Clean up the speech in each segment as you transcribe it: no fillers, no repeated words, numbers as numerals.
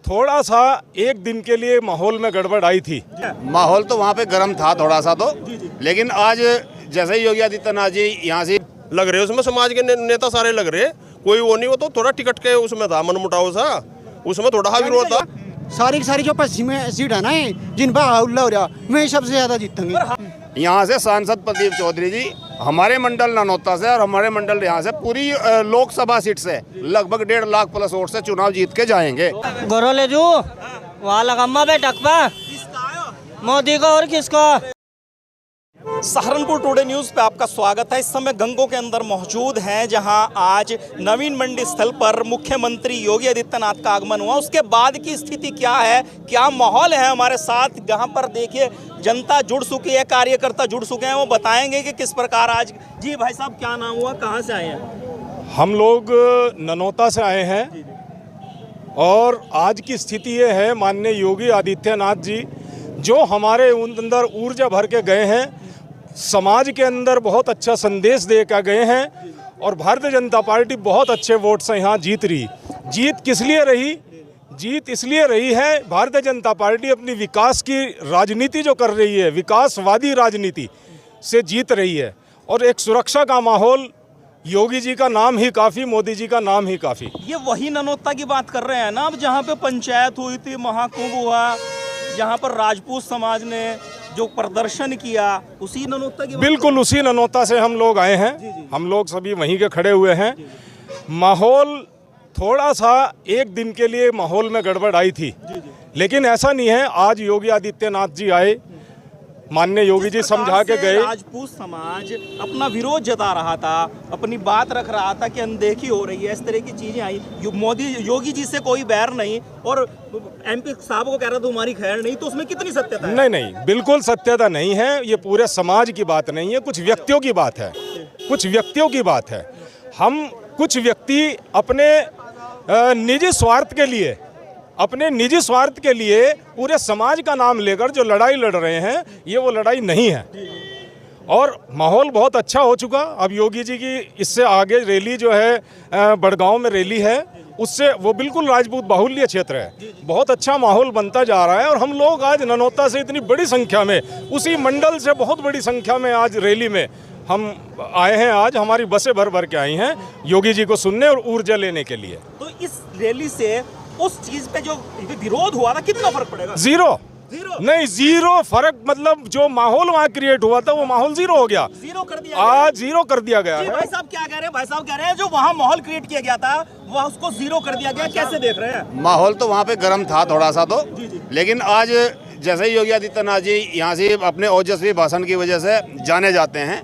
थोड़ा सा एक दिन के लिए माहौल में गड़बड़ आई थी। माहौल तो वहाँ पे गर्म था थोड़ा सा तो, लेकिन आज जैसे ही योगी आदित्यनाथ जी यहाँ से लग रहे उसमें समाज के नेता सारे लग रहे, कोई वो नहीं, वो तो थोड़ा टिकट के उसमें था मनमुटाव सा, उसमें थोड़ा हा विरोध था। सारी की सारी जो पश्चिम सीट है ना जिन पर हल्ला हो रहा वही सबसे ज्यादा जीतेंगे। यहाँ से सांसद प्रदीप चौधरी जी हमारे मंडल ननौता से और हमारे मंडल यहाँ से पूरी लोकसभा सीट से लगभग 1.5 लाख प्लस वोट से चुनाव जीत के जाएंगे। गोरोले जू वहाँ लगम्मा पे टकपा मोदी को और किसको। सहारनपुर टुडे न्यूज़ पे आपका स्वागत है। इस समय गंगों के अंदर मौजूद हैं, जहां आज नवीन मंडी स्थल पर मुख्यमंत्री योगी आदित्यनाथ का आगमन हुआ। उसके बाद की स्थिति क्या है, क्या माहौल है हमारे साथ यहाँ पर देखिए जनता जुड़ चुकी है, कार्यकर्ता जुड़ चुके हैं, वो बताएंगे कि किस प्रकार आज। जी भाई साहब क्या नाम हुआ, कहाँ से आए हैं? हम लोग ननौता से आए हैं और आज की स्थिति ये है, माननीय योगी आदित्यनाथ जी जो हमारे अंदर ऊर्जा भर के गए हैं, समाज के अंदर बहुत अच्छा संदेश दे कर गए हैं और भारतीय जनता पार्टी बहुत अच्छे वोट से यहाँ जीत रही। जीत किस लिए रही? जीत इसलिए रही है, भारतीय जनता पार्टी अपनी विकास की राजनीति जो कर रही है, विकासवादी राजनीति से जीत रही है। और एक सुरक्षा का माहौल, योगी जी का नाम ही काफ़ी, मोदी जी का नाम ही काफ़ी। ये वही ननौता की बात कर रहे हैं ना, अब जहाँ पे पंचायत हुई थी, महाकुंभ हुआ, जहाँ पर राजपूत समाज ने जो प्रदर्शन किया, उसी ननौता की? बिल्कुल उसी ननौता से हम लोग आए हैं। हम लोग सभी वहीं के खड़े हुए हैं। माहौल थोड़ा सा एक दिन के लिए माहौल में गड़बड़ आई थी, लेकिन ऐसा नहीं है। आज योगी आदित्यनाथ जी आए, माननीय योगी जी समझा के गए। राजपूत समाज अपना विरोध जता रहा था, अपनी बात रख रहा था कि अनदेखी हो रही है, इस तरह की चीजें आई। मोदी योगी जी से कोई बैर नहीं और एमपी साहब को कह रहा था तुम्हारी खैर नहीं, तो उसमें कितनी सत्यता है? नहीं, बिल्कुल सत्यता नहीं है। ये पूरे समाज की बात नहीं है, कुछ व्यक्तियों की बात है, कुछ व्यक्तियों की बात है। हम कुछ व्यक्ति अपने निजी स्वार्थ के लिए, अपने निजी स्वार्थ के लिए पूरे समाज का नाम लेकर जो लड़ाई लड़ रहे हैं, ये वो लड़ाई नहीं है। और माहौल बहुत अच्छा हो चुका। अब योगी जी की इससे आगे रैली जो है बड़गांव में रैली है, उससे वो बिल्कुल राजपूत बाहुल्य क्षेत्र है, बहुत अच्छा माहौल बनता जा रहा है। और हम लोग आज ननौता से इतनी बड़ी संख्या में, उसी मंडल से बहुत बड़ी संख्या में आज रैली में हम आए हैं। आज हमारी बसें भर भर के आई हैं योगी जी को सुनने और ऊर्जा लेने के लिए। तो इस रैली से उस चीज पे जो विरोध हुआ था, कितना फर्क पड़ेगा? जीरो नहीं, जीरो फर्क। मतलब जो माहौल वहाँ क्रिएट हुआ था, वो माहौल जीरो हो गया, जीरो कर दिया, आज जीरो कर दिया गया है। भाई साहब क्या कह रहे हैं? भाई साहब कह रहे हैं जो वहाँ माहौल क्रिएट किया गया था, वह उसको जीरो कर दिया गया। कैसे देख रहे हैं? माहौल तो वहाँ पे गर्म था थोड़ा सा तो, लेकिन आज जैसे ही योगी आदित्यनाथ जी यहाँ से अपने ओजस्वी भाषण की वजह से जाने जाते हैं,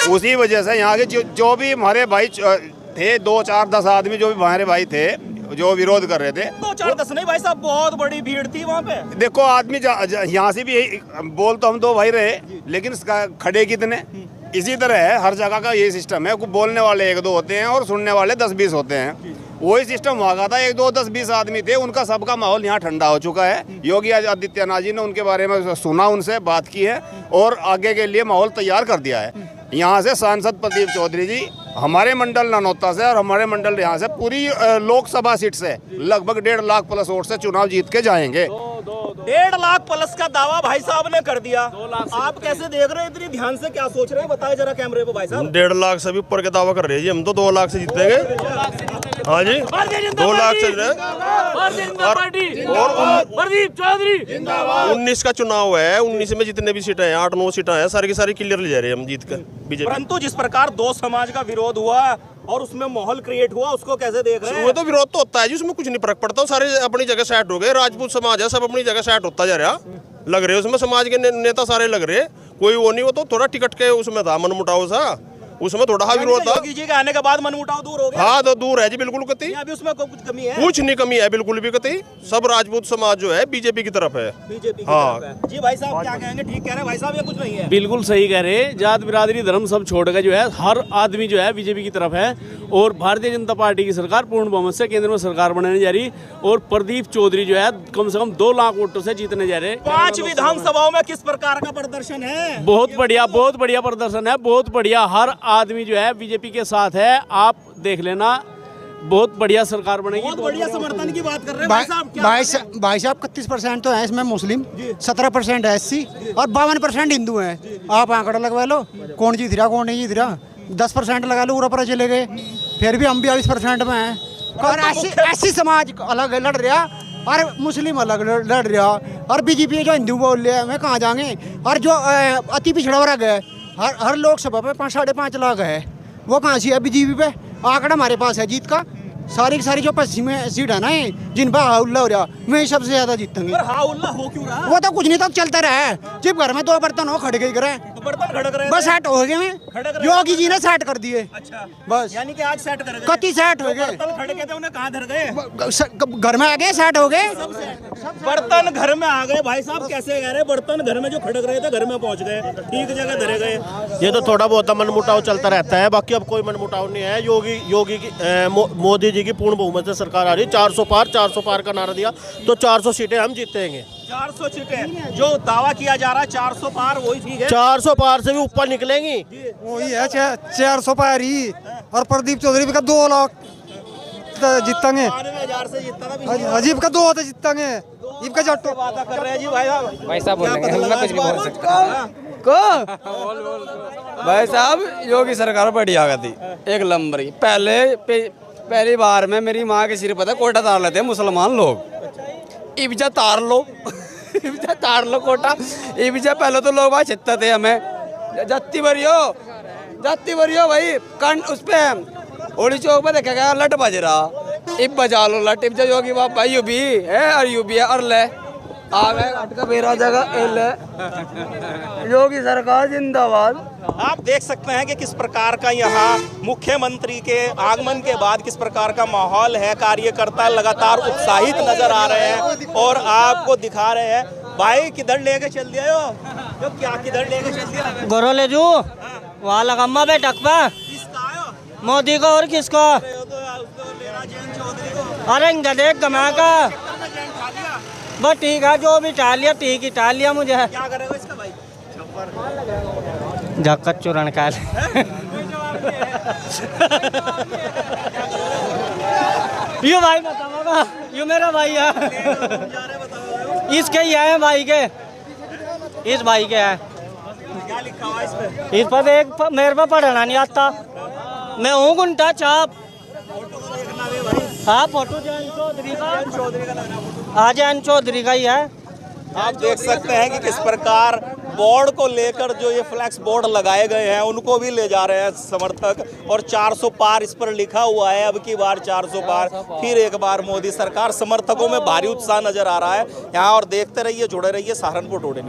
उसी वजह से यहाँ के जो भी हमारे भाई थे, 2, 4, 10 आदमी जो भी हमारे भाई थे जो विरोध कर रहे थे, 2, 4, 10 नहीं भाई साहब, बहुत बड़ी भीड़ थी वहाँ पे। देखो आदमी यहाँ से भी यही बोल तो हम 2 भाई रहे, लेकिन खड़े कितने? इसी तरह है, हर जगह का यही सिस्टम है। बोलने वाले 1-2 होते हैं और सुनने वाले 10-20 होते हैं। वही सिस्टम वहाँ का था, 1-2, 10-20 आदमी थे, उनका सबका माहौल यहाँ ठंडा हो चुका है। योगी आदित्यनाथ जी ने उनके बारे में सुना, उनसे बात की है और आगे के लिए माहौल तैयार कर दिया है। यहाँ से सांसद प्रदीप चौधरी जी हमारे मंडल ननौता से और हमारे मंडल यहाँ से पूरी लोकसभा सीट से लगभग 1.5 लाख प्लस वोट से चुनाव जीत के जाएंगे। 1.5 लाख प्लस का दावा भाई साहब ने कर दिया। आप कैसे देख रहे हैं? इतनी ध्यान से क्या सोच रहे हैं, बताए जरा कैमरे पे भाई साहब। 1.5 लाख से भी ऊपर के दावा कर रहे हैं जी, हम तो 2 लाख से जीतेंगे। हाँ जी, 2 लाख से। प्रदीप चौधरी 19 का चुनाव है, 19 में जितने भी सीटें हैं, 8-9 सीटें हैं, सारी की सारी क्लियर ले जा रहे हैं हम जीत कर बीजेपी। परंतु जिस प्रकार 2 समाज का विरोध हुआ और उसमें माहौल क्रिएट हुआ, उसको कैसे देख रहे हैं? वो तो विरोध तो होता है जी, उसमें कुछ नहीं फर्क पड़ता, सारे अपनी जगह सेट हो गए। राजपूत समाज है, सब अपनी जगह सेट होता जा रहा, लग रहे उसमें समाज के नेता सारे लग रहे, कोई वो नहीं, वो तो थोड़ा टिकट के उसमें था मनमुटाव सा, उसमें थोड़ा हा विरोध था। योगी जी के आने के बाद मनमुटाव दूर हो गया? हाँ, तो दूर है जी, बिल्कुल कतई। अभी उसमें कुछ कमी है? कुछ नहीं कमी है, बिल्कुल भी कतई। सब राजपूत समाज जो है बीजेपी की तरफ है। बीजेपी की हाँ। तरफ है। जी भाई साहब क्या कहेंगे? ठीक कह रहे हैं भाई साहब, ये कुछ नहीं है? बिल्कुल सही कह रहे हैं। जात बिरादरी धर्म सब छोड़ कर जो है हर आदमी जो है बीजेपी की तरफ है और भारतीय जनता पार्टी की सरकार पूर्ण बहुमत से केंद्र में सरकार बनाने जा रही और प्रदीप चौधरी जो है कम से कम 2 लाख वोटों से जीतने जा रहे हैं। 5 विधानसभाओं में किस प्रकार का प्रदर्शन है? बहुत बढ़िया प्रदर्शन है, बहुत बढ़िया। हर आदमी जो है बीजेपी के साथ है। आप देख लेना बहुत बढ़िया सरकार बनेगी। बहुत बढ़िया समर्थन की बात कर रहे हैं भाई साहब। क्या भाई साहब 31% तो है इसमें मुस्लिम, 17% है SC और 52% हिंदू हैं। आप आंकड़ा लगवा लो कौन जीत रहा कौन नहीं जीत रहा। 10% लगा लो पूरा चले गए, फिर भी हम 42% में हैं। और SC समाज अलग लड़ रहा और मुस्लिम अलग लड़ रहा और बीजेपी जो हिंदू बोल रहे हैं हमें कहाँ जाएंगे। और जो अति पिछड़ा वर्ग है हर लोकसभा पे 5-5.5 लाख है, वो कहाँ से है बीजेपी पे। आंकड़ा हमारे पास है जीत का, सारी की सारी जो पश्चिम में सीट है ना जिन पर हाउल्ला हो रहा मैं सबसे ज्यादा जीतेंगे। हाउल्ला हो क्यों रहा? वो तो कुछ नहीं तो चलता रहा है। जब घर में 2 बर्तन हो खड़े गए करे तो बर्तन खड़क रहे बस सेट हो गए में योगी जी ने सेट कर दिए। अच्छा, बस यानी कि आज सेट कर गए। कति सेट हो गए, बर्तन खड़के थे उन्हें कहाँ धर गए? घर में आ गए सेट हो गए। बर्तन घर में आ गए भाई साहब, कैसे कह रहे? बर्तन घर में जो खड़क रहे थे घर में पहुंच गए, ठीक जगह धरे गए। ये तो थोड़ा बहुत मनमुटाव चलता रहता है, बाकी अब कोई मनमुटाव नहीं है। योगी की मोदी जी की पूर्ण बहुमत से सरकार आ रही है। 400 पार का नारा दिया तो 400 सीटें हम जीतेंगे। 400 सीटें जो दावा किया जा रहा है 400 पार, वही ठीक है। 400 पार से भी ऊपर निकलेंगी। वही है 400 पार ही। और प्रदीप चौधरी का 2 लाख जीतेंगे। 92,000 से जीता था पिछली बार। अजीब का 2 होते जीतेंगे। इनका जट्टो वादा कर रहे हैं जी भाई साहब। भाई साहब बोलेंगे, क्या पता मैं लगा कुछ इस नहीं बार? बोल सकता। भाई साहब योगी सरकार बढ़िया गई, एक नंबर की। पहली बार में मेरी माँ के सिर पर कोटा तार लेते हैं मुसलमान लोग। इबजा तार लो इबजा तार लो कोटा। इबजा पहले तो लोग भाई छित्ते थे हमें जाती भरियो भाई कन उस पे होली चौक पे देखा गया लट बज रहा। इब बजा लो लट। इबजा योगी बाप भाई यू भी है और यू भी है और ले आ गए अटका बेरा जगह योगी सरकार जिंदाबाद। आप देख सकते हैं कि किस प्रकार का यहाँ मुख्यमंत्री के आगमन के बाद किस प्रकार का माहौल है। कार्यकर्ता लगातार उत्साहित नजर आ रहे हैं और आपको दिखा रहे हैं। भाई किधर लेके चल दिया यो क्या किधर लेके चल दिया? गोरो ले जू वहाँ लगम्मा बे टकपा मोदी को और किसको? अरे गधे कमा का बस ठीक है, जो भी टाल लिया ठीक ही टाल लिया मुझे। क्या करेगा इसका भाई? जक्कत चूरण का ये भाई बताऊंगा, ये मेरा भाई है। इसके ही है भाई के, इस भाई के है। क्या लिखा हुआ इस पे? इस पर एक मेरे पे पढ़ना नहीं आता। मैं हूँ गुंटा चाप। हाँ फोटो जैन चौधरी का, हाँ जैन चौधरी का ही है। आप देख सकते हैं कि किस प्रकार बोर्ड को लेकर जो ये फ्लैक्स बोर्ड लगाए गए हैं उनको भी ले जा रहे हैं समर्थक। और 400 पार इस पर लिखा हुआ है। अब की बार 400 पार, फिर एक बार मोदी सरकार। समर्थकों में भारी उत्साह नजर आ रहा है यहाँ। और देखते रहिए, जुड़े रहिए सहारनपुर टुडे न्यूज़।